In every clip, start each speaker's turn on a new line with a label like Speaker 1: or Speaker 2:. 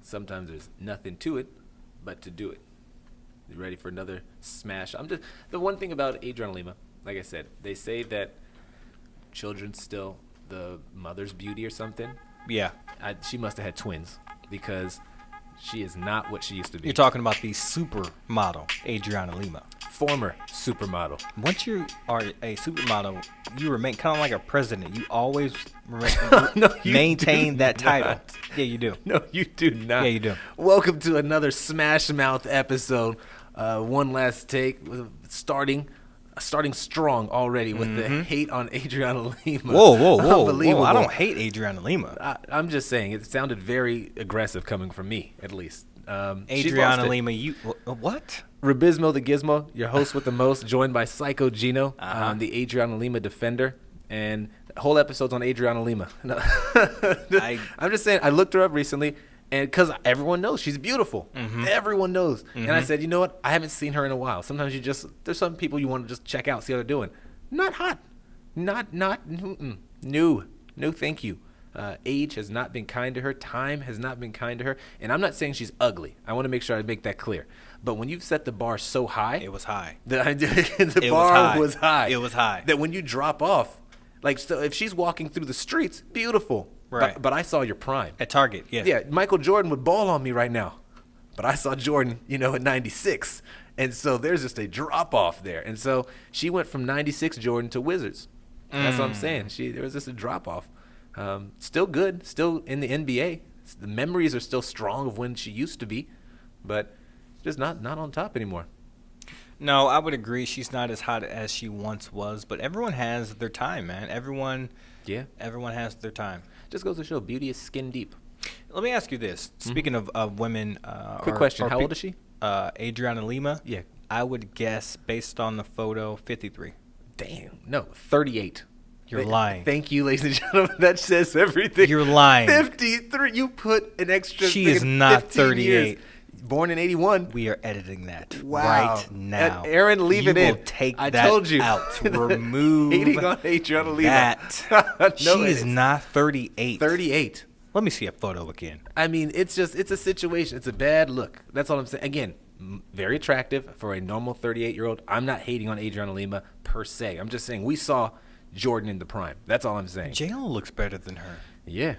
Speaker 1: sometimes there's nothing to it but to do it. You ready for another smash? The one thing about Adriana Lima, like I said, they say that children's still the mother's beauty or something.
Speaker 2: Yeah.
Speaker 1: She must have had twins because she is not what she used to be.
Speaker 2: You're talking about the supermodel, Adriana Lima.
Speaker 1: Former supermodel.
Speaker 2: Once you are a supermodel, you remain kind of like a president. You always maintain that title. Yeah, you do.
Speaker 1: No, you do not.
Speaker 2: Yeah, you do.
Speaker 1: Welcome to another Smash Mouth episode. One last take. Starting strong already with the hate on Adriana Lima.
Speaker 2: Whoa.
Speaker 1: Unbelievable.
Speaker 2: I don't hate Adriana Lima.
Speaker 1: I'm just saying, it sounded very aggressive coming from me, at least.
Speaker 2: Adriana Lima, you what?
Speaker 1: Rubizmo the Gizmo, your host with the most, joined by PsychoGeno, the Adriana Lima defender. And the whole episode's on Adriana Lima. I'm just saying, I looked her up recently, and because everyone knows she's beautiful. Everyone knows. And I said, you know what? I haven't seen her in a while. Sometimes there's some people you want to just check out, see how they're doing. Not hot. No, thank you. Age has not been kind to her. Time has not been kind to her. And I'm not saying she's ugly. I want to make sure I make that clear. But when you've set the bar so high.
Speaker 2: It was high.
Speaker 1: The bar was high.
Speaker 2: It was high.
Speaker 1: That when you drop off, like, so if she's walking through the streets, beautiful.
Speaker 2: Right.
Speaker 1: But I saw your prime.
Speaker 2: At Target, yeah.
Speaker 1: Yeah, Michael Jordan would ball on me right now. But I saw Jordan, at 96. And so there's just a drop off there. And so she went from 96 Jordan to Wizards. That's what I'm saying. There was just a drop off. Still good, still in the NBA. The memories are still strong of when she used to be, but just not on top anymore.
Speaker 2: No, I would agree. She's not as hot as she once was, but everyone has their time, man. Everyone has their time.
Speaker 1: Just goes to show, beauty is skin deep.
Speaker 2: Let me ask you this. Speaking of women.
Speaker 1: Quick question. How old is she?
Speaker 2: Adriana Lima?
Speaker 1: Yeah.
Speaker 2: I would guess, based on the photo, 53.
Speaker 1: Damn. No, 38.
Speaker 2: You're lying.
Speaker 1: Thank you, ladies and gentlemen. That says everything.
Speaker 2: You're lying.
Speaker 1: 53. You put an extra.
Speaker 2: She is not 38.
Speaker 1: Years. Born in 81.
Speaker 2: We are editing that right now.
Speaker 1: Aaron, leave it in.
Speaker 2: You will take
Speaker 1: I
Speaker 2: that
Speaker 1: told you.
Speaker 2: out. Remove
Speaker 1: hating on Adriana Lima.
Speaker 2: That. She is not 38.
Speaker 1: 38.
Speaker 2: Let me see a photo again.
Speaker 1: I mean, it's a situation. It's a bad look. That's all I'm saying. Again, very attractive for a normal 38-year-old. I'm not hating on Adriana Lima per se. I'm just saying we saw Jordan in the prime. That's all I'm saying.
Speaker 2: J-Lo looks better than her.
Speaker 1: Yeah.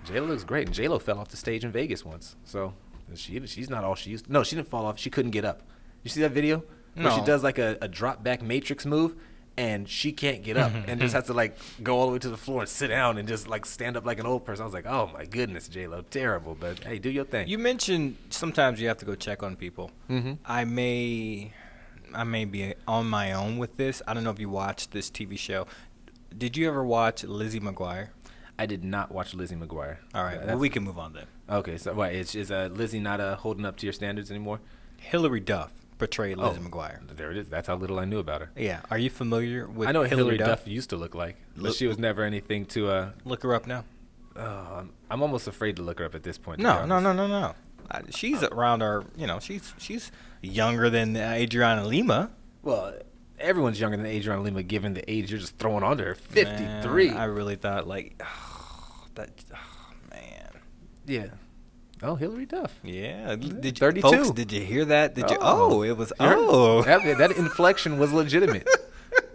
Speaker 1: J-Lo looks great. And J-Lo fell off the stage in Vegas once. So she's not all she used to. No, she didn't fall off. She couldn't get up. You see that video?
Speaker 2: No.
Speaker 1: Where she does like a drop back matrix move and she can't get up and just has to like go all the way to the floor and sit down and just like stand up like an old person. I was like, oh my goodness, J-Lo, terrible. But hey, do your thing.
Speaker 2: You mentioned sometimes you have to go check on people. I may be on my own with this. I don't know if you watched this TV show. Did you ever watch Lizzie McGuire?
Speaker 1: I did not watch Lizzie McGuire.
Speaker 2: All right, well, we can move on then.
Speaker 1: Okay, so what, is Lizzie not holding up to your standards anymore?
Speaker 2: Hilary Duff portrayed Lizzie McGuire.
Speaker 1: There it is. That's how little I knew about her.
Speaker 2: Yeah. Are you familiar with
Speaker 1: I know what
Speaker 2: Hilary
Speaker 1: Duff used to look like, but she was never anything to...
Speaker 2: Look her up now.
Speaker 1: I'm almost afraid to look her up at this point.
Speaker 2: No. She's around our... she's younger than Adriana Lima.
Speaker 1: Well... Everyone's younger than Adriana Lima, given the age you're just throwing onto her. 53.
Speaker 2: Man, I really thought, man.
Speaker 1: Yeah. Oh, Hilary Duff.
Speaker 2: Yeah. Did
Speaker 1: 32.
Speaker 2: Folks, did you hear that? Did you?
Speaker 1: Oh,
Speaker 2: it was.
Speaker 1: That inflection was legitimate.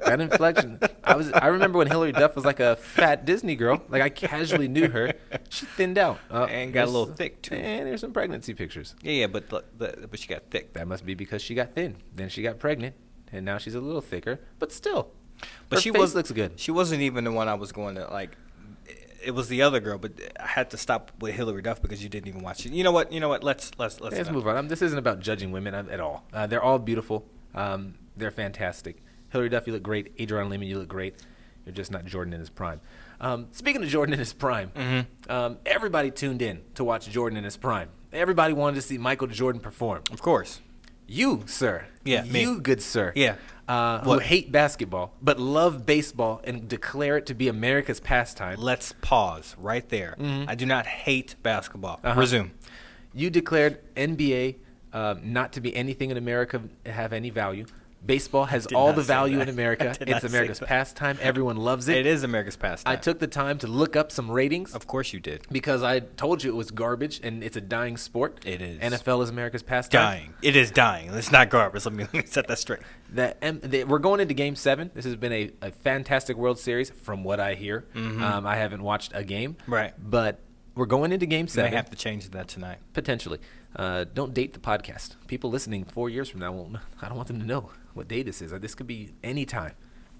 Speaker 1: That inflection. I remember when Hilary Duff was like a fat Disney girl. Like I casually knew her. She thinned out
Speaker 2: and got a little thick too.
Speaker 1: And there's some pregnancy pictures.
Speaker 2: Yeah, but she got thick.
Speaker 1: That must be because she got thin. Then she got pregnant. And now she's a little thicker, but still.
Speaker 2: But
Speaker 1: her face looks good.
Speaker 2: She wasn't even the one I was going to like. It was the other girl, but I had to stop with Hilary Duff because you didn't even watch it. You know what? Let's
Speaker 1: move on. This isn't about judging women at all. They're all beautiful. They're fantastic. Hilary Duff, you look great. Adriana Lima, you look great. You're just not Jordan in his prime. Speaking of Jordan in his prime, everybody tuned in to watch Jordan in his prime. Everybody wanted to see Michael Jordan perform.
Speaker 2: Of course.
Speaker 1: You, sir.
Speaker 2: Yeah,
Speaker 1: you,
Speaker 2: me.
Speaker 1: Good sir.
Speaker 2: Yeah.
Speaker 1: Who hate basketball but love baseball and declare it to be America's pastime.
Speaker 2: Let's pause right there. I do not hate basketball. Resume.
Speaker 1: You declared NBA not to be anything in America have any value. Baseball has all the value in America. It's America's pastime. Everyone loves it.
Speaker 2: It is America's pastime.
Speaker 1: I took the time to look up some ratings.
Speaker 2: Of course you did.
Speaker 1: Because I told you it was garbage, and it's a dying sport.
Speaker 2: It is.
Speaker 1: NFL is America's pastime.
Speaker 2: Dying. It is dying. It's not garbage. Let me set that straight.
Speaker 1: We're going into Game 7. This has been a fantastic World Series, from what I hear. Mm-hmm. I haven't watched a game.
Speaker 2: Right.
Speaker 1: But we're going into Game 7.
Speaker 2: May have to change that tonight.
Speaker 1: Potentially. Don't date the podcast. People listening 4 years from now won't. I don't want them to know what day this is. This could be any time.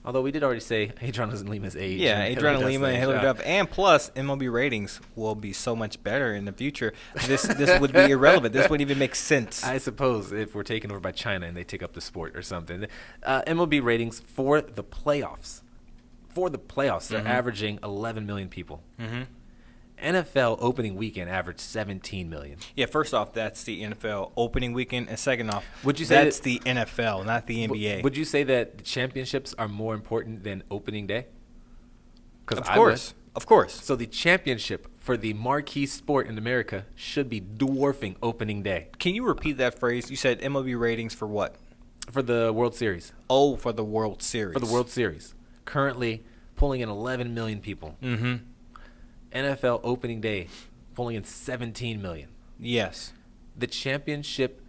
Speaker 1: Although we did already say Adrian Lima's age.
Speaker 2: Yeah, Adrian Lima and Hillary Duff. And plus, MLB ratings will be so much better in the future. This would be irrelevant. This wouldn't even make sense.
Speaker 1: I suppose if we're taken over by China and they take up the sport or something. MLB ratings for the playoffs. They're averaging 11 million people. Mm-hmm. NFL opening weekend averaged 17 million.
Speaker 2: Yeah, first off, that's the NFL opening weekend, and second off,
Speaker 1: would you say
Speaker 2: that's the NFL, not the NBA.
Speaker 1: Would you say that the championships are more important than opening day?
Speaker 2: Of course.
Speaker 1: So the championship for the marquee sport in America should be dwarfing opening day.
Speaker 2: Can you repeat that phrase? You said MLB ratings for what?
Speaker 1: For the World Series.
Speaker 2: Oh, for the World Series.
Speaker 1: For the World Series. Currently pulling in 11 million people. Mm-hmm. NFL opening day, pulling in 17 million.
Speaker 2: Yes.
Speaker 1: The championship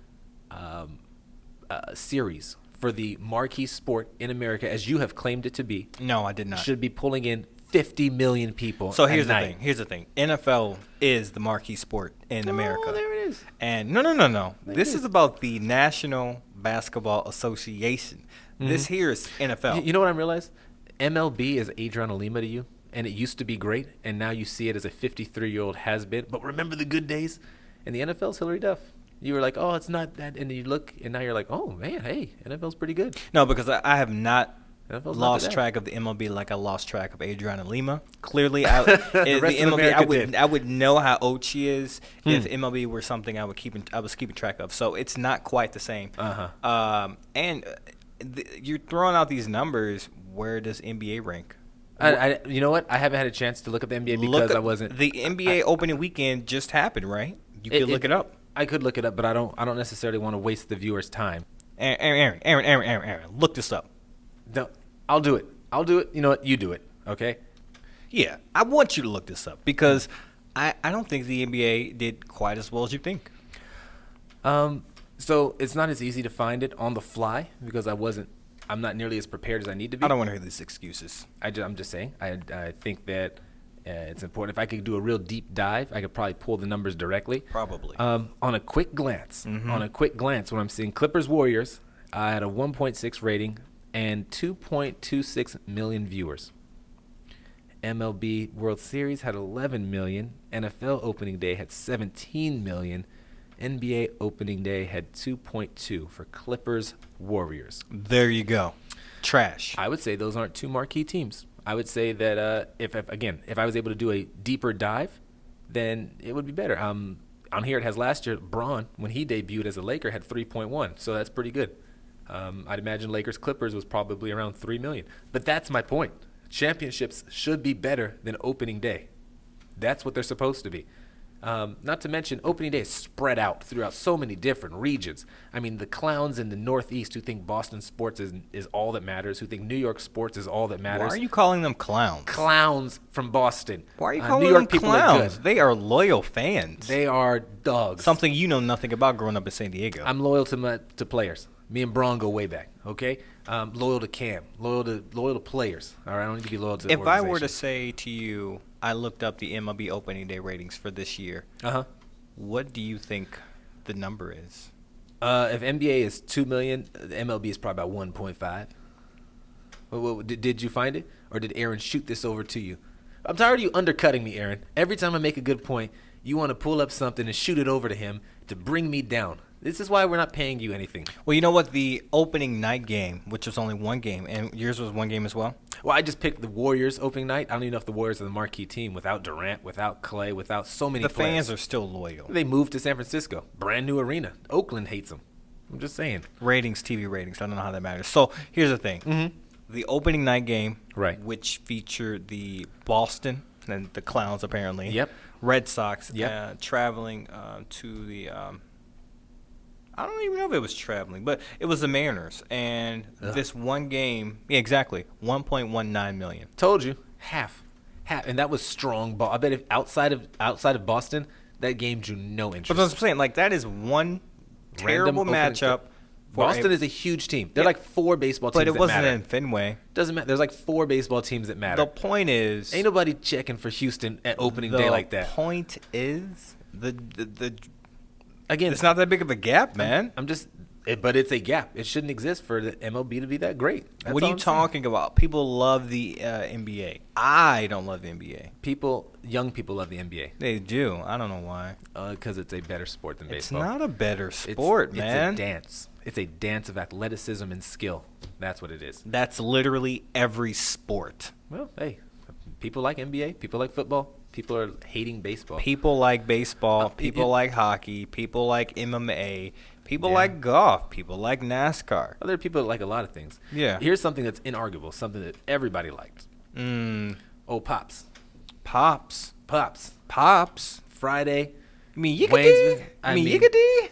Speaker 1: series for the marquee sport in America, as you have claimed it to be.
Speaker 2: No, I did not.
Speaker 1: Should be pulling in 50 million people.
Speaker 2: So here's the thing. NFL is the marquee sport in America.
Speaker 1: Oh, there it is.
Speaker 2: And no. This is about the National Basketball Association. Mm-hmm. This here is NFL.
Speaker 1: You know what I realized? MLB is Adrian Lima to you. And it used to be great, and now you see it as a 53-year-old has-been. But remember the good days? And the NFL's Hillary Duff. You were like, oh, it's not that. And you look, and now you're like, oh, man, hey, NFL's pretty good.
Speaker 2: No, because I have not lost track of the MLB like I lost track of Adriana Lima. Clearly, the MLB, I would know how old she is if MLB were something I was keeping track of. So it's not quite the same. You're throwing out these numbers. Where does NBA rank?
Speaker 1: You know what? I haven't had a chance to look up the NBA because I wasn't.
Speaker 2: The NBA opening weekend just happened, right? You could look it up.
Speaker 1: I could look it up, but I don't necessarily want to waste the viewers' time.
Speaker 2: Aaron, look this up.
Speaker 1: No, I'll do it. You know what? You do it, okay?
Speaker 2: Yeah, I want you to look this up because I don't think the NBA did quite as well as you think.
Speaker 1: So it's not as easy to find it on the fly because I'm not nearly as prepared as I need to be.
Speaker 2: I don't want to hear these excuses.
Speaker 1: I'm just saying. I think that it's important. If I could do a real deep dive, I could probably pull the numbers directly.
Speaker 2: Probably.
Speaker 1: On a quick glance, when I'm seeing Clippers-Warriors, I had a 1.6 rating and 2.26 million viewers. MLB World Series had 11 million. NFL opening day had 17 million. NBA opening day had 2.2 for Clippers-Warriors.
Speaker 2: There you go. Trash.
Speaker 1: I would say those aren't two marquee teams. I would say that if I was able to do a deeper dive, then it would be better. On here it has last year, Braun, when he debuted as a Laker, had 3.1, so that's pretty good. I'd imagine Lakers-Clippers was probably around 3 million. But that's my point. Championships should be better than opening day. That's what they're supposed to be. Not to mention, opening day is spread out throughout so many different regions. I mean, the clowns in the Northeast who think Boston sports is all that matters, who think New York sports is all that matters.
Speaker 2: Why are you calling them clowns?
Speaker 1: Clowns from Boston.
Speaker 2: Why are you calling them clowns? They are loyal fans.
Speaker 1: They are dogs.
Speaker 2: Something you know nothing about growing up in San Diego.
Speaker 1: I'm loyal to players. Me and Braun go way back, okay? Loyal to Cam. Loyal to players. All right, I don't need to be loyal to the organization.
Speaker 2: If I were to say to you, I looked up the MLB opening day ratings for this year. What do you think the number is?
Speaker 1: If NBA is 2 million, the MLB is probably about 1.5. Did you find it, or did Aaron shoot this over to you? I'm tired of you undercutting me, Aaron. Every time I make a good point, you want to pull up something and shoot it over to him to bring me down. This is why we're not paying you anything.
Speaker 2: Well, you know what? The opening night game, which was only one game, and yours was one game as well?
Speaker 1: Well, I just picked the Warriors opening night. I don't even know if the Warriors are the marquee team without Durant, without Clay, without so many players.
Speaker 2: The fans are still loyal.
Speaker 1: They moved to San Francisco. Brand new arena. Oakland hates them. I'm just saying.
Speaker 2: Ratings, TV ratings. I don't know how that matters. So here's the thing. The opening night game,
Speaker 1: right,
Speaker 2: which featured the Boston, and the Clowns apparently,
Speaker 1: Yep,
Speaker 2: Red Sox,
Speaker 1: yep,
Speaker 2: traveling to the I don't even know if it was traveling, but it was the Mariners. And this one game, yeah, exactly, $1.19 million.
Speaker 1: Told you, half, and that was strong ball. I bet if outside of Boston, that game drew no interest.
Speaker 2: But I'm saying, like, that is one terrible matchup.
Speaker 1: Boston is a huge team. They're like 4 baseball teams.
Speaker 2: But it wasn't in Fenway.
Speaker 1: Doesn't matter. There's like 4 baseball teams that matter.
Speaker 2: The point is,
Speaker 1: ain't nobody checking for Houston at opening day like that.
Speaker 2: The point is,
Speaker 1: again,
Speaker 2: it's not that big of a gap, man.
Speaker 1: But it's a gap. It shouldn't exist for the MLB to be that great.
Speaker 2: What are you talking about? People love the NBA. I don't love the NBA.
Speaker 1: Young people love the NBA.
Speaker 2: They do. I don't know why.
Speaker 1: Because it's a better sport than baseball.
Speaker 2: It's not a better sport, man.
Speaker 1: It's a dance. It's a dance of athleticism and skill. That's what it is.
Speaker 2: That's literally every sport.
Speaker 1: Well, hey, people like NBA. People like football. People are hating baseball.
Speaker 2: People like baseball. People like hockey. People like MMA. People like golf. People like NASCAR.
Speaker 1: Other people like a lot of things.
Speaker 2: Yeah.
Speaker 1: Here's something that's inarguable, something that everybody liked. Pops. Friday.
Speaker 2: You mean Yickety?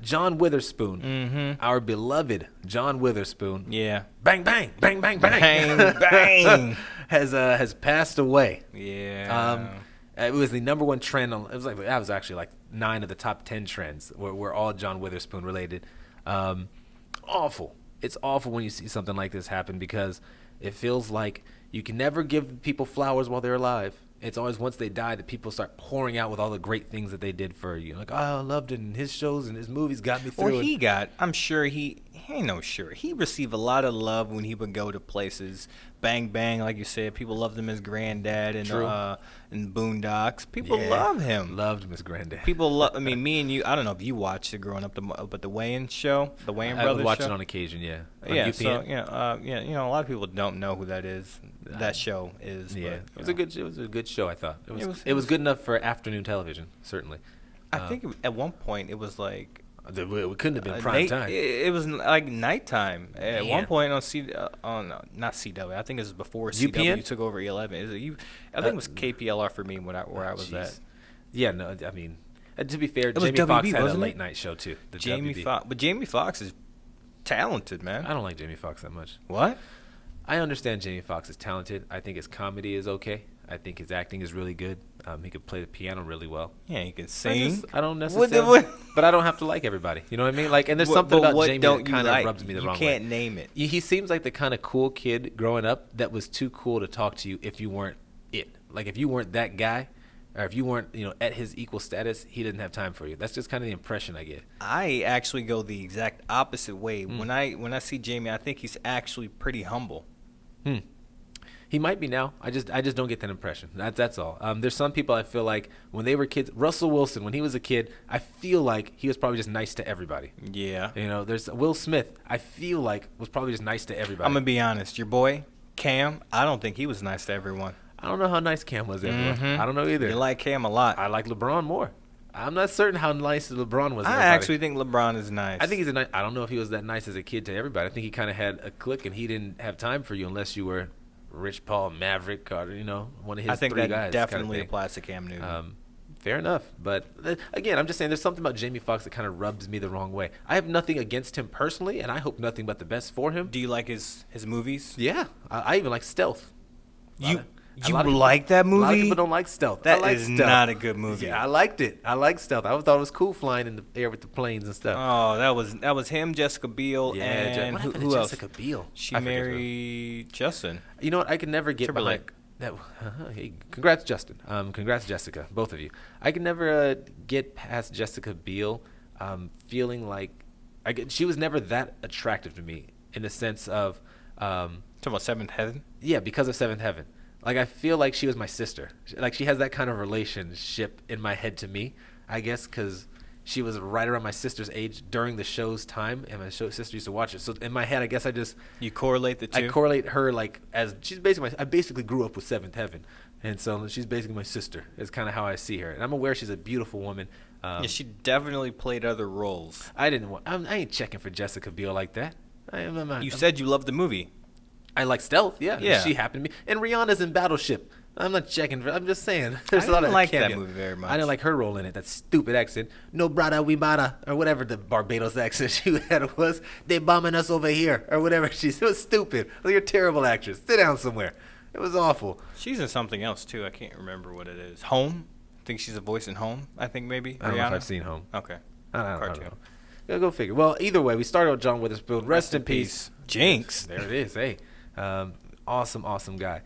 Speaker 1: John Witherspoon. Our beloved John Witherspoon.
Speaker 2: Yeah.
Speaker 1: Bang, bang, bang, bang, bang.
Speaker 2: Bang, bang.
Speaker 1: has passed away.
Speaker 2: Yeah.
Speaker 1: It was the number one trend. That was actually like 9 of the top 10 trends were all John Witherspoon related. Awful. It's awful when you see something like this happen because it feels like you can never give people flowers while they're alive. It's always once they die that people start pouring out with all the great things that they did for you. Like, I loved it, and his shows and his movies got me through it.
Speaker 2: I'm sure he received a lot of love when he would go to places. Bang Bang, like you said, people loved him as Granddad and Boondocks. People love him.
Speaker 1: Loved him as Granddad.
Speaker 2: People love. I mean, me and you. I don't know if you watched it growing up, but the Wayans show, the Wayans brothers. I would
Speaker 1: watch it on occasion. Yeah.
Speaker 2: Yeah. So you know, a lot of people don't know who that is. That show is.
Speaker 1: Yeah. It was a good show. I thought it was good enough for afternoon television. Certainly.
Speaker 2: I think at one point it was like.
Speaker 1: It couldn't have been prime time.
Speaker 2: It was like nighttime at one point on not CW. I think it was before CW took over 11. I think it was KPLR for me where I was at.
Speaker 1: Yeah, no, I mean, to be fair, Jamie Foxx had a late night show too.
Speaker 2: But Jamie Foxx is talented, man.
Speaker 1: I don't like Jamie Foxx that much.
Speaker 2: What?
Speaker 1: I understand Jamie Foxx is talented. I think his comedy is okay. I think his acting is really good. He could play the piano really well.
Speaker 2: Yeah, he can sing.
Speaker 1: I don't necessarily, but I don't have to like everybody. You know what I mean? Like, and there's something about Jamie that kind of rubs me the wrong way.
Speaker 2: You can't name it.
Speaker 1: He seems like the kind of cool kid growing up that was too cool to talk to you if you weren't it. Like, if you weren't that guy, or if you weren't, at his equal status, he didn't have time for you. That's just kind of the impression I get.
Speaker 2: I actually go the exact opposite way. When I see Jamie, I think he's actually pretty humble.
Speaker 1: He might be now. I just don't get that impression. That's all. There's some people I feel like when they were kids. Russell Wilson, when he was a kid, I feel like he was probably just nice to everybody.
Speaker 2: Yeah.
Speaker 1: There's Will Smith. I feel like was probably just nice to everybody.
Speaker 2: I'm gonna be honest. Your boy Cam, I don't think he was nice to everyone.
Speaker 1: I don't know how nice Cam was to everyone. I don't know either.
Speaker 2: You like Cam a lot.
Speaker 1: I like LeBron more. I'm not certain how nice LeBron was to everybody.
Speaker 2: I actually think LeBron is nice.
Speaker 1: I think he's I don't know if he was that nice as a kid to everybody. I think he kind of had a clique, and he didn't have time for you unless you were Rich Paul, Maverick, Carter, one of his 3 guys.
Speaker 2: I think that definitely applies to Cam Newton.
Speaker 1: Fair enough. But, again, I'm just saying there's something about Jamie Foxx that kind of rubs me the wrong way. I have nothing against him personally, and I hope nothing but the best for him.
Speaker 2: Do you like his movies?
Speaker 1: Yeah. I even like Stealth.
Speaker 2: You like that movie?
Speaker 1: A lot of people don't like Stealth.
Speaker 2: That is not a good movie.
Speaker 1: Yeah, I liked it. I liked Stealth. I thought it was cool flying in the air with the planes and stuff.
Speaker 2: Oh, that was him, Jessica Biel, and who else?
Speaker 1: Jessica Biel.
Speaker 2: She married Justin.
Speaker 1: You know what? I can never get behind that. Hey, congrats, Justin. Congrats, Jessica. Both of you. I can never get past Jessica Biel feeling like she was never that attractive to me in the sense of
Speaker 2: talking about Seventh Heaven.
Speaker 1: Yeah, because of Seventh Heaven. Like, I feel like she was my sister. Like, she has that kind of relationship in my head to me, I guess, because she was right around my sister's age during the show's time, and my sister used to watch it. So in my head, I guess
Speaker 2: You correlate the two?
Speaker 1: I correlate her, like, as she's basically I basically grew up with Seventh Heaven. And so she's basically my sister is kind of how I see her. And I'm aware she's a beautiful woman.
Speaker 2: Yeah, she definitely played other roles.
Speaker 1: I ain't checking for Jessica Biel like that.
Speaker 2: You said you loved the movie.
Speaker 1: I like Stealth, yeah. She happened to me. And Rihanna's in Battleship. I'm not checking. I'm just saying. There's a lot of
Speaker 2: I didn't like that movie very much.
Speaker 1: I didn't like her role in it. That stupid accent. No brada we bada, or whatever the Barbados accent she had was. They bombing us over here, or whatever. It was stupid. You're a terrible actress. Sit down somewhere. It was awful.
Speaker 2: She's in something else too. I can't remember what it is. Home. I think she's a voice in Home. I think maybe.
Speaker 1: I don't know if I've seen Home.
Speaker 2: Okay.
Speaker 1: I don't know. Go figure. Well, either way, we started with John Witherspoon. Rest in peace.
Speaker 2: Jinx.
Speaker 1: There it is. Hey, awesome guy.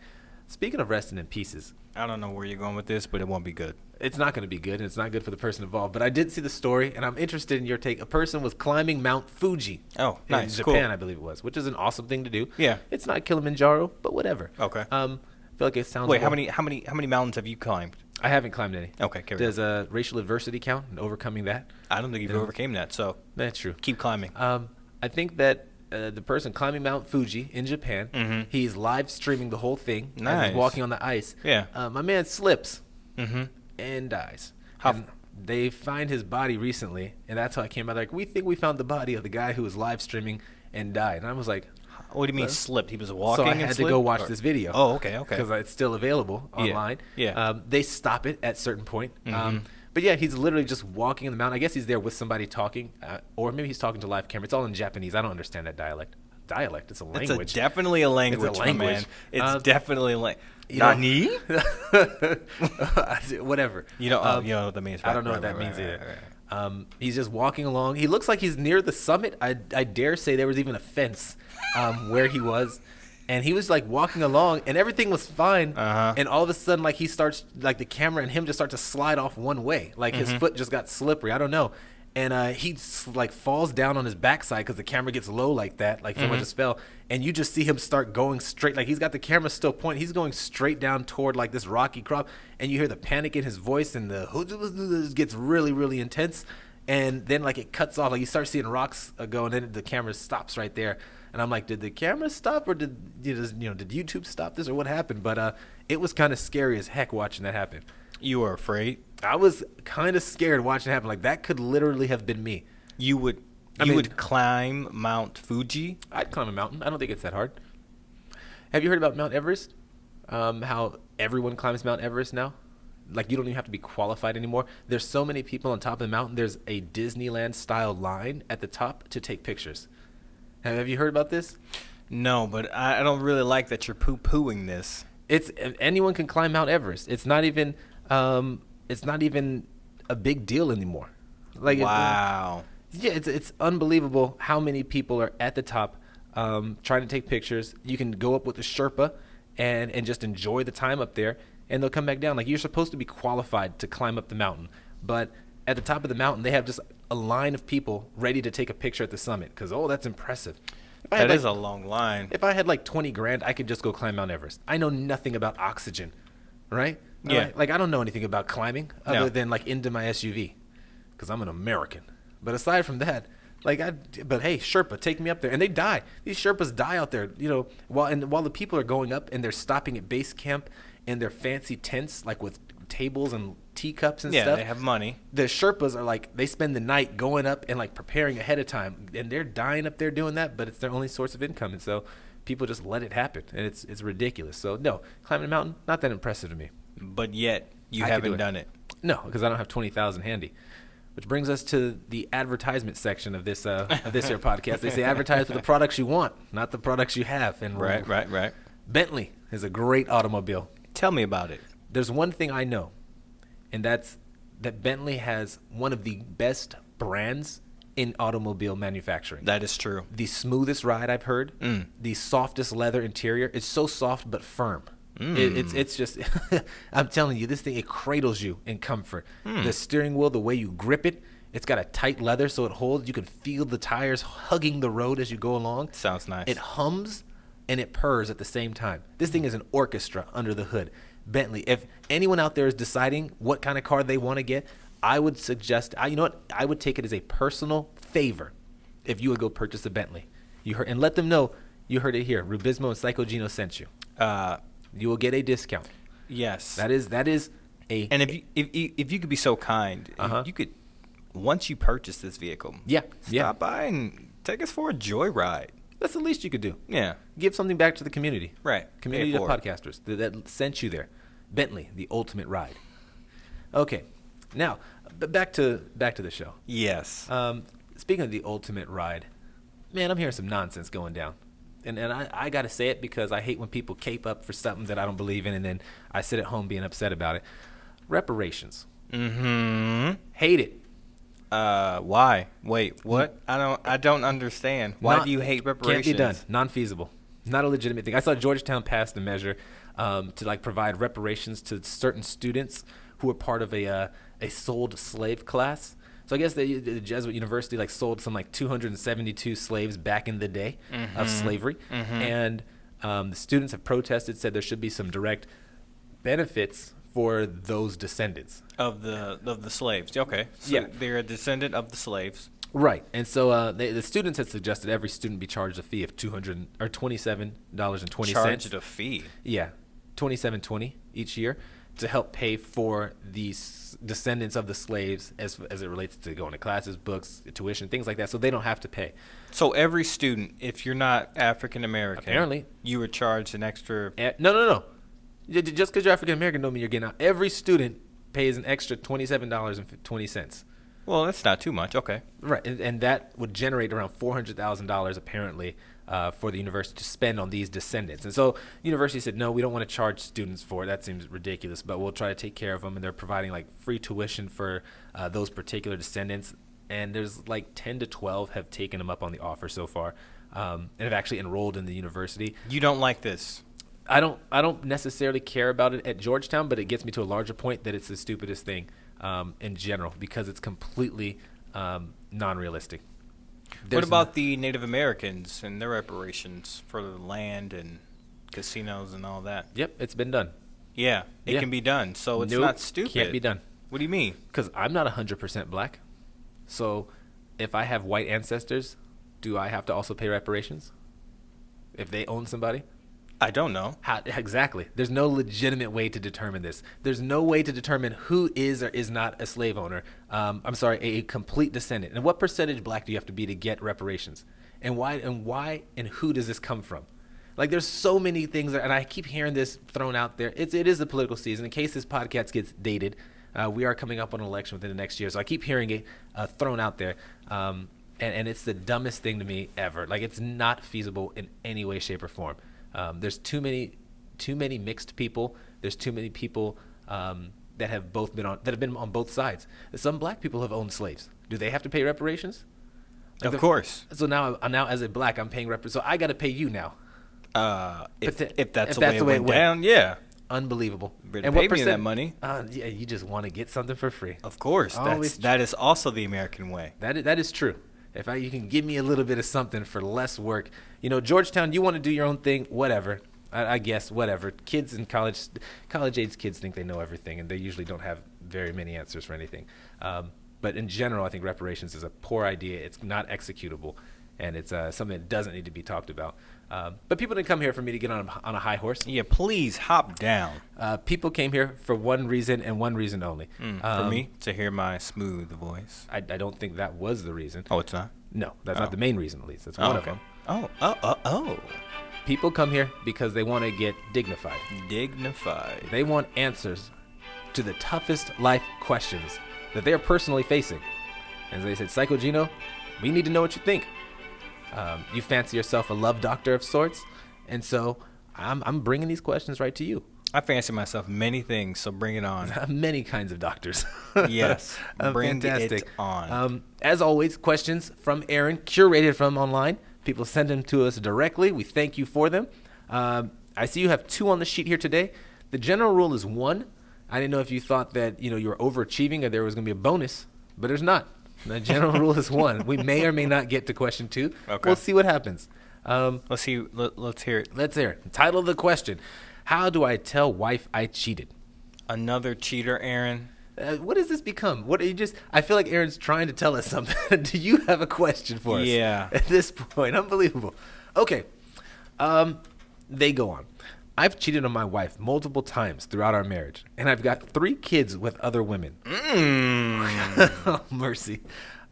Speaker 1: Speaking of resting in pieces.
Speaker 2: I don't know where you're going with this, but it won't be good.
Speaker 1: It's not going to be good, and it's not good for the person involved. But I did see the story, and I'm interested in your take. A person was climbing Mount Fuji.
Speaker 2: Oh, nice.
Speaker 1: In Japan,
Speaker 2: cool.
Speaker 1: I believe it was, which is an awesome thing to do.
Speaker 2: Yeah.
Speaker 1: It's not Kilimanjaro, but whatever.
Speaker 2: Okay.
Speaker 1: I feel like it sounds.
Speaker 2: Wait, how many mountains have you climbed?
Speaker 1: I haven't climbed any.
Speaker 2: Okay,
Speaker 1: Does racial adversity count and overcoming that?
Speaker 2: I don't think you've overcame that, so
Speaker 1: that's true.
Speaker 2: Keep climbing.
Speaker 1: I think that the person climbing Mount Fuji in Japan, he's live streaming the whole thing.
Speaker 2: Nice.
Speaker 1: As he's walking on the ice.
Speaker 2: Yeah.
Speaker 1: My man slips and dies. And they find his body recently, and that's how I came out. Like, we think we found the body of the guy who was live streaming and died. And I was like,
Speaker 2: what do you mean slipped? He was walking and
Speaker 1: slipped? So I had to
Speaker 2: slipped?
Speaker 1: go watch this video.
Speaker 2: Oh, okay.
Speaker 1: Because it's still available online.
Speaker 2: Yeah.
Speaker 1: They stop it at a certain point. But yeah, he's literally just walking in the mountain. I guess he's there with somebody talking, or maybe he's talking to live camera. It's all in Japanese. I don't understand that dialect. It's a language.
Speaker 2: It's definitely a language,
Speaker 1: it's a language.
Speaker 2: My man. It's definitely a language. Nani?
Speaker 1: Whatever.
Speaker 2: You know what that means.
Speaker 1: I don't know what that means either. He's just walking along. He looks like he's near the summit. I dare say there was even a fence where he was. And he was like walking along, and everything was fine. And all of a sudden, like he starts, like the camera and him just start to slide off one way. Like his foot just got slippery. I don't know. And he like falls down on his backside because the camera gets low like that. Like someone just fell. And you just see him start going straight. Like he's got the camera still pointing. He's going straight down toward like this rocky crop. And you hear the panic in his voice, and the gets really, really intense. And then like it cuts off. Like you start seeing rocks go, and then the camera stops right there. And I'm like, did the camera stop, or did YouTube stop this, or what happened? But it was kind of scary as heck watching that happen.
Speaker 2: You were afraid?
Speaker 1: I was kind of scared watching it happen. Like that could literally have been me.
Speaker 2: You would climb Mount Fuji?
Speaker 1: I'd climb a mountain. I don't think it's that hard. Have you heard about Mount Everest? How everyone climbs Mount Everest now? Like you don't even have to be qualified anymore. There's so many people on top of the mountain. There's a Disneyland-style line at the top to take pictures. Have you heard about this?
Speaker 2: No, but I don't really like that you're poo-pooing this.
Speaker 1: It's anyone can climb Mount Everest. It's not even a big deal anymore. Like
Speaker 2: wow.
Speaker 1: It's unbelievable how many people are at the top trying to take pictures. You can go up with a Sherpa and just enjoy the time up there, and they'll come back down. Like you're supposed to be qualified to climb up the mountain, but at the top of the mountain they have just a line of people ready to take a picture at the summit because that's impressive.
Speaker 2: That is a long line.
Speaker 1: If I had like 20 grand, I could just go climb Mount Everest. I know nothing about oxygen, right?
Speaker 2: Yeah.
Speaker 1: Like I don't know anything about climbing other than like into my SUV because I'm an American. But aside from that, but hey, Sherpa, take me up there. And they die. These Sherpas die out there, while the people are going up and they're stopping at base camp in their fancy tents, like with tables and teacups and stuff.
Speaker 2: Yeah, they have money.
Speaker 1: The Sherpas are like, they spend the night going up and like preparing ahead of time, and they're dying up there doing that, but it's their only source of income, and so people just let it happen, and it's ridiculous. So no, climbing a mountain, not that impressive to me.
Speaker 2: But yet you haven't done it.
Speaker 1: No, because I don't have 20,000 handy. Which brings us to the advertisement section of this here podcast. They say advertise for the products you want, not the products you have. And
Speaker 2: right.
Speaker 1: Bentley is a great automobile.
Speaker 2: Tell me about it.
Speaker 1: There's one thing I know, and that's that Bentley has one of the best brands in automobile manufacturing.
Speaker 2: That is true.
Speaker 1: The smoothest ride I've heard, the softest leather interior. It's so soft but firm. It's just, I'm telling you, this thing, it cradles you in comfort. The steering wheel, the way you grip it, it's got a tight leather so it holds. You can feel the tires hugging the road as you go along.
Speaker 2: Sounds nice.
Speaker 1: It hums and it purrs at the same time. This thing is an orchestra under the hood. Bentley, if anyone out there is deciding what kind of car they want to get, I would suggest, I would take it as a personal favor if you would go purchase a Bentley. And let them know you heard it here. Rubizmo and PsychoGeno sent you. You will get a discount.
Speaker 2: Yes.
Speaker 1: That is a.
Speaker 2: And if you could be so kind, you could, once you purchase this vehicle, stop by and take us for a joyride.
Speaker 1: That's the least you could do.
Speaker 2: Yeah.
Speaker 1: Give something back to the community.
Speaker 2: Right.
Speaker 1: Community of podcasters that sent you there. Bentley, the ultimate ride. Okay, now back to the show.
Speaker 2: Yes.
Speaker 1: Speaking of the ultimate ride, man, I'm hearing some nonsense going down. And I got to say it because I hate when people cape up for something that I don't believe in, and then I sit at home being upset about it. Reparations.
Speaker 2: Mm-hmm.
Speaker 1: Hate it.
Speaker 2: Why? Wait, what? I don't understand. Why do you hate reparations?
Speaker 1: Can't be done. Non-feasible. Not a legitimate thing. I saw Georgetown pass the measure to like provide reparations to certain students who were part of a sold slave class. So I guess the Jesuit University like sold some like 272 slaves back in the day of slavery, and the students have protested, said there should be some direct benefits for those descendants
Speaker 2: of the slaves. Okay, so yeah, they're a descendant of the slaves,
Speaker 1: right? And so the students had suggested every student be charged a fee of $27.20.
Speaker 2: Charged a fee,
Speaker 1: yeah, $27.20 each year to help pay for these descendants of the slaves as it relates to going to classes, books, tuition, things like that, so they don't have to pay.
Speaker 2: So every student, if you're not African American,
Speaker 1: apparently
Speaker 2: you were charged an extra.
Speaker 1: No. Just because you're African American don't mean you're getting out. Every student pays an extra $27.20.
Speaker 2: Well, that's not too much. Okay.
Speaker 1: Right, and that would generate around $400,000 apparently for the university to spend on these descendants. And so the university said, no, we don't want to charge students for it. That seems ridiculous, but we'll try to take care of them. And they're providing like free tuition for those particular descendants. And there's like 10 to 12 have taken them up on the offer so far and have actually enrolled in the university.
Speaker 2: You don't like this?
Speaker 1: I don't necessarily care about it at Georgetown, but it gets me to a larger point that it's the stupidest thing in general because it's completely non-realistic.
Speaker 2: What about the Native Americans and their reparations for the land and casinos and all that?
Speaker 1: Yep, it's been done.
Speaker 2: Yeah, it can be done. So it's not stupid.
Speaker 1: Can't be done.
Speaker 2: What do you mean?
Speaker 1: Because I'm not 100% black. So if I have white ancestors, do I have to also pay reparations? If they own somebody?
Speaker 2: I don't know.
Speaker 1: How, exactly. There's no legitimate way to determine this. There's no way to determine who is or is not a slave owner. A complete descendant. And what percentage black do you have to be to get reparations? And why and who does this come from? Like, there's so many things, and I keep hearing this thrown out there. It is the political season. In case this podcast gets dated, we are coming up on an election within the next year, so I keep hearing it thrown out there. And it's the dumbest thing to me ever. Like, it's not feasible in any way, shape, or form. There's too many mixed people. There's too many people that have been on both sides. Some black people have owned slaves. Do they have to pay reparations?
Speaker 2: Like of course.
Speaker 1: So now as a black, I'm paying reparations. So I got to pay you now.
Speaker 2: If that's the way it went down, yeah.
Speaker 1: Unbelievable.
Speaker 2: And what percent? Me that money.
Speaker 1: Yeah, you just want to get something for free.
Speaker 2: Of course. That is also the American way.
Speaker 1: That is true. If you can give me a little bit of something for less work. You know, Georgetown, you want to do your own thing, whatever. I guess, whatever. Kids in college-age kids think they know everything, and they usually don't have very many answers for anything. But in general, I think reparations is a poor idea. It's not executable, and it's something that doesn't need to be talked about. But people didn't come here for me to get on a high horse.
Speaker 2: Yeah, please hop down.
Speaker 1: People came here for one reason and one reason only.
Speaker 2: For me, to hear my smooth voice.
Speaker 1: I don't think that was the reason.
Speaker 2: Oh, it's not?
Speaker 1: No, that's not the main reason, at least. That's one of them.
Speaker 2: Oh.
Speaker 1: People come here because they want to get dignified.
Speaker 2: Dignified.
Speaker 1: They want answers to the toughest life questions that they are personally facing. And they said, PsychoGeno, we need to know what you think. You fancy yourself a love doctor of sorts, and so I'm bringing these questions right to you.
Speaker 2: I fancy myself many things, so bring it on.
Speaker 1: Many kinds of doctors.
Speaker 2: Yes, bring
Speaker 1: fantastic.
Speaker 2: It on.
Speaker 1: As always, questions from Aaron, curated from online. People send them to us directly. We thank you for them. I see you have 2 on the sheet here today. The general rule is 1. I didn't know if you thought that you were overachieving or there was going to be a bonus, but there's not. The general rule is 1. We may or may not get to question 2.
Speaker 2: Okay.
Speaker 1: We'll see what happens.
Speaker 2: Let's hear it.
Speaker 1: Let's hear it. Title of the question: how do I tell wife I cheated?
Speaker 2: Another cheater, Aaron.
Speaker 1: What does this become? I feel like Aaron's trying to tell us something. Do you have a question for us?
Speaker 2: Yeah.
Speaker 1: At this point, unbelievable. Okay. They go on. I've cheated on my wife multiple times throughout our marriage, and I've got 3 kids with other women. Oh, mercy.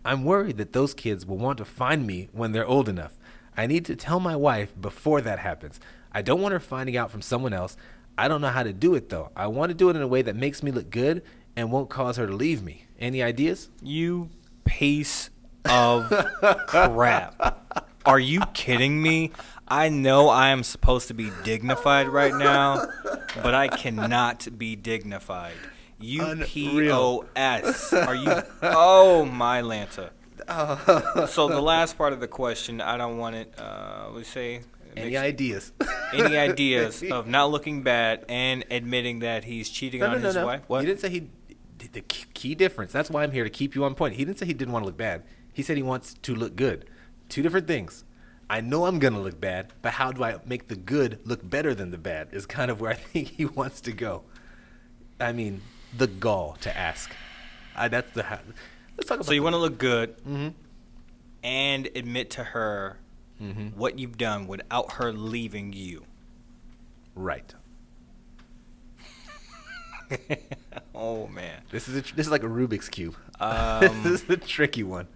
Speaker 1: I'm worried that those kids will want to find me when they're old enough. I need to tell my wife before that happens. I don't want her finding out from someone else. I don't know how to do it, though. I want to do it in a way that makes me look good and won't cause her to leave me. Any ideas?
Speaker 2: You piece of crap. Are you kidding me? I know I am supposed to be dignified right now, but I cannot be dignified. UPOS. Are you? Oh, my Lanta. So the last part of the question, I don't want it, let's say.
Speaker 1: Any ideas?
Speaker 2: Any ideas of not looking bad and admitting that he's cheating on his wife?
Speaker 1: What? He didn't say he. The key difference. That's why I'm here to keep you on point. He didn't say he didn't want to look bad. He said he wants to look good. Two different things. I know I'm going to look bad, but how do I make the good look better than the bad is kind of where I think he wants to go. I mean, the gall to ask. Let's talk about.
Speaker 2: So you want to look good and admit to her what you've done without her leaving you.
Speaker 1: Right.
Speaker 2: Oh man,
Speaker 1: this is like a Rubik's cube. This is a tricky one.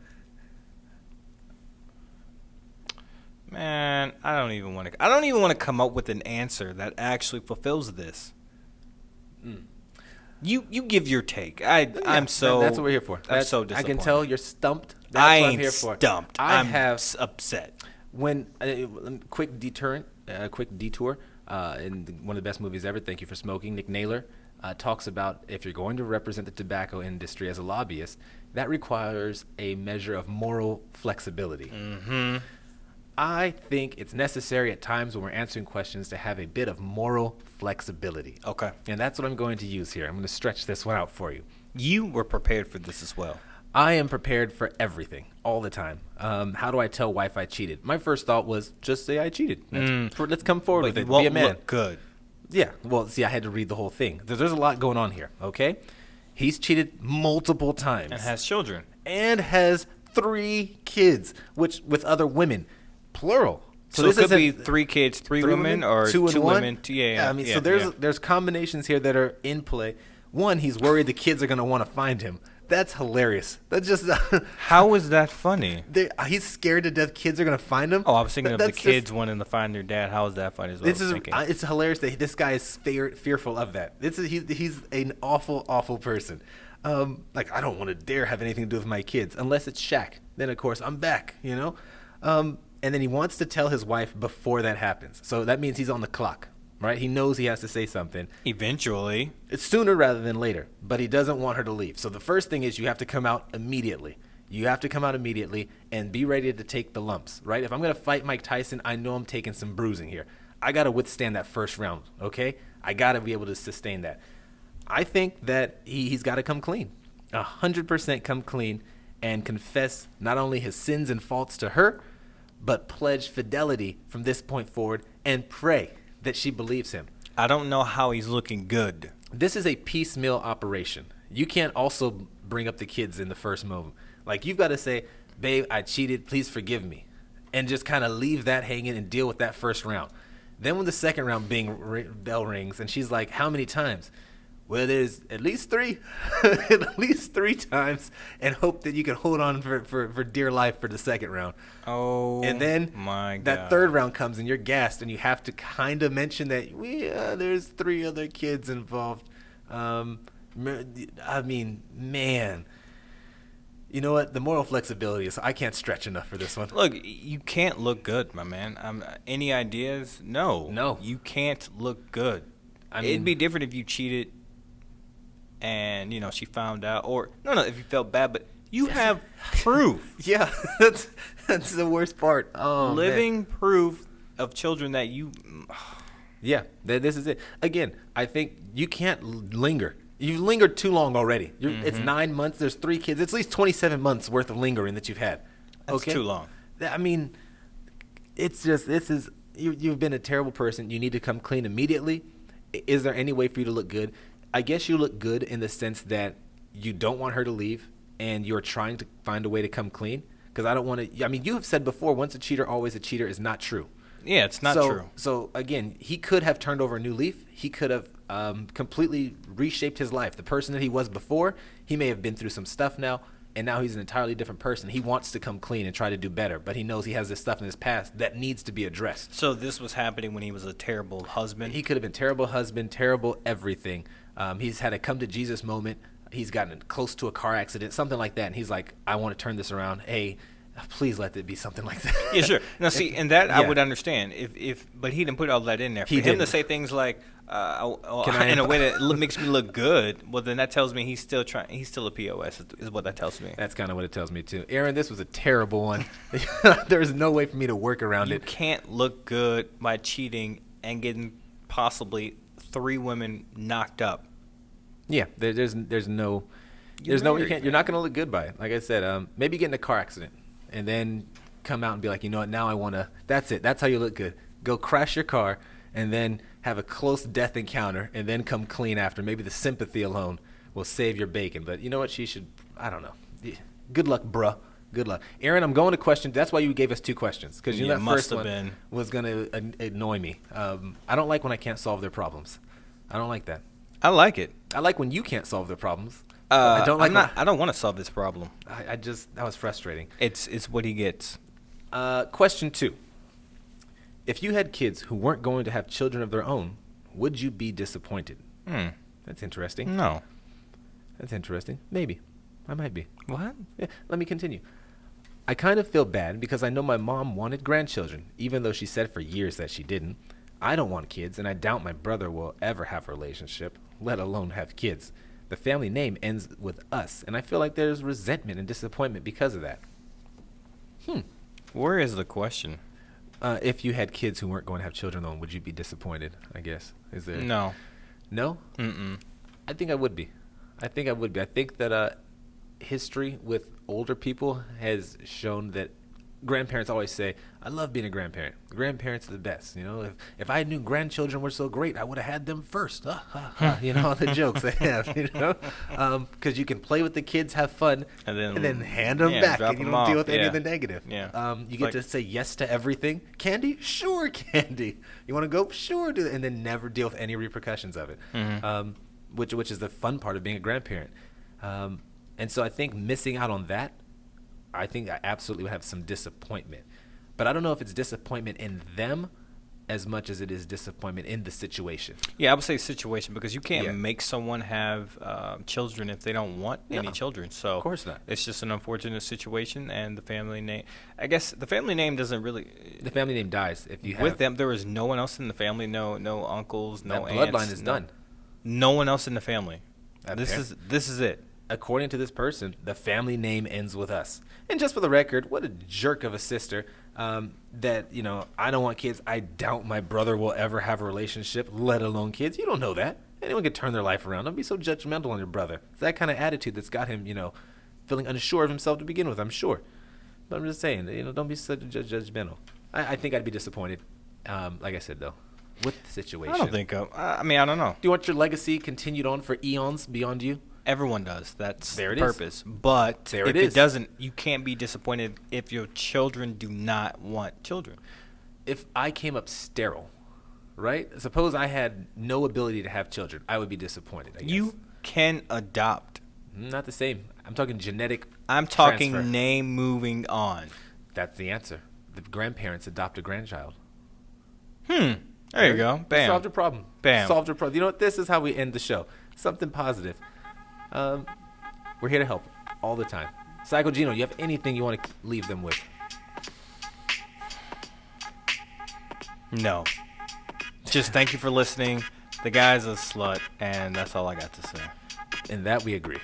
Speaker 2: Man, I don't even want to come up with an answer that actually fulfills this. You give your take. I'm so.
Speaker 1: That's what we're here for.
Speaker 2: I'm so disappointed.
Speaker 1: I can tell you're stumped.
Speaker 2: That's what I'm here for. Stumped. I'm upset.
Speaker 1: When quick detour in one of the best movies ever. Thank You for Smoking. Nick Naylor talks about if you're going to represent the tobacco industry as a lobbyist, that requires a measure of moral flexibility. I think it's necessary at times when we're answering questions to have a bit of moral flexibility.
Speaker 2: Okay.
Speaker 1: And that's what I'm going to use here. I'm going to stretch this one out for you.
Speaker 2: You were prepared for this as well.
Speaker 1: I am prepared for everything, all the time. How do I tell wife I cheated? My first thought was just say I cheated. Let's come forward with it. Be a man.
Speaker 2: Look good.
Speaker 1: Yeah. Well, see, I had to read the whole thing. There's a lot going on here, okay? He's cheated multiple times.
Speaker 2: And has children.
Speaker 1: And has 3 kids, which with other women. Plural.
Speaker 2: So this could be 3 kids, 3 women, or 2 women.
Speaker 1: So there's combinations here that are in play. One, he's worried the kids are going to want to find him. That's hilarious. That's just
Speaker 2: how is that funny?
Speaker 1: He's scared to death kids are going to find him.
Speaker 2: Oh, I was thinking of the kids wanting to find their dad. How is that funny?
Speaker 1: It's hilarious that this guy is fearful of that. He's an awful person. Like, I don't want to dare have anything to do with my kids unless it's Shaq. Then of course I'm back. And then he wants to tell his wife before that happens. So that means he's on the clock, right? He knows he has to say something.
Speaker 2: Eventually. It's
Speaker 1: sooner rather than later, but he doesn't want her to leave. So the first thing is you have to come out immediately. You have to come out immediately and be ready to take the lumps, right? If I'm going to fight Mike Tyson, I know I'm taking some bruising here. I got to withstand that first round, okay? I got to be able to sustain that. I think that he's got to come clean, 100% come clean and confess not only his sins and faults to her, but pledge fidelity from this point forward and pray that she believes him.
Speaker 2: I don't know how he's looking good.
Speaker 1: This is a piecemeal operation. You can't also bring up the kids in the first moment. Like, you've got to say, babe, I cheated, please forgive me. And just kind of leave that hanging and deal with that first round. Then when the second round bell rings and she's like, how many times? Well, there's at least 3, at least 3 times, and hope that you can hold on for dear life for the second round.
Speaker 2: Oh,
Speaker 1: and then
Speaker 2: my God.
Speaker 1: That third round comes and you're gassed, and you have to kind of mention that there's 3 other kids involved. I mean, man. You know what? The moral flexibility is I can't stretch enough for this one.
Speaker 2: Look, you can't look good, my man. Any ideas? No. You can't look good. It'd be different if you cheated and she found out, or if you felt bad, but you have proof.
Speaker 1: Yeah, that's the worst part. Oh,
Speaker 2: living proof of children that you.
Speaker 1: Yeah, this is it. Again, I think you can't linger. You've lingered too long already. It's 9 months. There's 3 kids. It's at least 27 months worth of lingering that you've had.
Speaker 2: That's too long.
Speaker 1: I mean, it's just you've been a terrible person. You need to come clean immediately. Is there any way for you to look good? I guess you look good in the sense that you don't want her to leave and you're trying to find a way to come clean. Because I don't want to. I mean, you have said before, once a cheater, always a cheater is not true.
Speaker 2: Yeah, it's not true.
Speaker 1: So, again, he could have turned over a new leaf. He could have completely reshaped his life. The person that he was before, he may have been through some stuff now. and now he's an entirely different person. He wants to come clean and try to do better, but he knows he has this stuff in his past that needs to be addressed.
Speaker 2: So this was happening when he was a terrible husband?
Speaker 1: He could have been terrible husband, terrible everything. He's had a come to Jesus moment. He's gotten close to a car accident, something like that, and he's like, I want to turn this around. Hey, please let it be something like that.
Speaker 2: Yeah, sure. Now, see, and that I would understand but he didn't put all that in there. For him to say things like, in a way that makes me look good, well, then that tells me he's still a POS, is what that tells me.
Speaker 1: That's kind of what it tells me, too. Aaron, this was a terrible one. There's no way for me to work around it.
Speaker 2: You can't look good by cheating and getting possibly 3 women knocked up.
Speaker 1: Yeah, there's no you're not going to look good by it. Like I said, maybe get in a car accident and then come out and be like, you know what, now I want to, that's it. That's how you look good. Go crash your car and then have a close death encounter and then come clean after. Maybe the sympathy alone will save your bacon. But you know what, I don't know. Good luck, bruh. Good luck. Aaron, I'm going to question. That's why you gave us 2 questions. Because that first one was going to annoy me. I don't like when I can't solve their problems. I don't like that.
Speaker 2: I like it.
Speaker 1: I like when you can't solve their problems.
Speaker 2: I don't want to solve this problem.
Speaker 1: That was frustrating.
Speaker 2: It's what he gets.
Speaker 1: Question 2. If you had kids who weren't going to have children of their own, would you be disappointed? That's interesting.
Speaker 2: No.
Speaker 1: That's interesting. Maybe. I might be.
Speaker 2: What?
Speaker 1: Yeah, let me continue. I kind of feel bad because I know my mom wanted grandchildren, even though she said for years that she didn't. I don't want kids, and I doubt my brother will ever have a relationship, let alone have kids. The family name ends with us, and I feel like there's resentment and disappointment because of that.
Speaker 2: Where is the question?
Speaker 1: If you had kids who weren't going to have children, though, would you be disappointed, I guess? Is there?
Speaker 2: No.
Speaker 1: No? I think I would be. I think that history with older people has shown that grandparents always say, I love being a grandparent. Grandparents are the best. You know, if I knew grandchildren were so great, I would have had them first. You know, all the jokes they have, you know, because you can play with the kids, have fun, and then hand them back, and you don't deal with any of the negative.
Speaker 2: Yeah.
Speaker 1: You get to say yes to everything. Candy? Sure, candy. You want to go? Sure, do it. And then never deal with any repercussions of it, which is the fun part of being a grandparent. And so I think missing out on that, I think I absolutely would have some disappointment. But I don't know if it's disappointment in them as much as it is disappointment in the situation.
Speaker 2: Yeah, I would say situation, because you can't make someone have children if they don't want any children. So
Speaker 1: of course not.
Speaker 2: It's just an unfortunate situation, and the family name, I guess the family name doesn't really...
Speaker 1: The family name dies if you have...
Speaker 2: With them, there is no one else in the family, no uncles, no aunts.
Speaker 1: That bloodline is done.
Speaker 2: No one else in the family. This is it.
Speaker 1: According to this person, the family name ends with us. And just for the record, what a jerk of a sister that, you know, I don't want kids. I doubt my brother will ever have a relationship, let alone kids. You don't know that. Anyone can turn their life around. Don't be so judgmental on your brother. It's that kind of attitude that's got him, you know, feeling unsure of himself to begin with, I'm sure. But I'm just saying, you know, don't be so judgmental. I think I'd be disappointed, like I said, though, with the situation.
Speaker 2: I don't think I mean, I don't know.
Speaker 1: Do you want your legacy continued on for eons beyond you?
Speaker 2: Everyone does. That's the
Speaker 1: purpose.
Speaker 2: But if it doesn't, you can't be disappointed if your children do not want children.
Speaker 1: If I came up sterile, right? Suppose I had no ability to have children, I would be disappointed, I guess.
Speaker 2: You can adopt.
Speaker 1: Not the same. I'm talking genetic
Speaker 2: I'm talking
Speaker 1: transfer.
Speaker 2: Name moving on.
Speaker 1: That's the answer. The grandparents adopt a grandchild.
Speaker 2: There you go. Bam.
Speaker 1: Solved your problem.
Speaker 2: Bam.
Speaker 1: Solved your problem. You know what? This is how we end the show. Something positive. We're here to help all the time. PsychoGeno, you have anything you want to leave them with?
Speaker 2: No. Just thank you for listening. The guy's a slut, and that's all I got to say.
Speaker 1: And that we agree.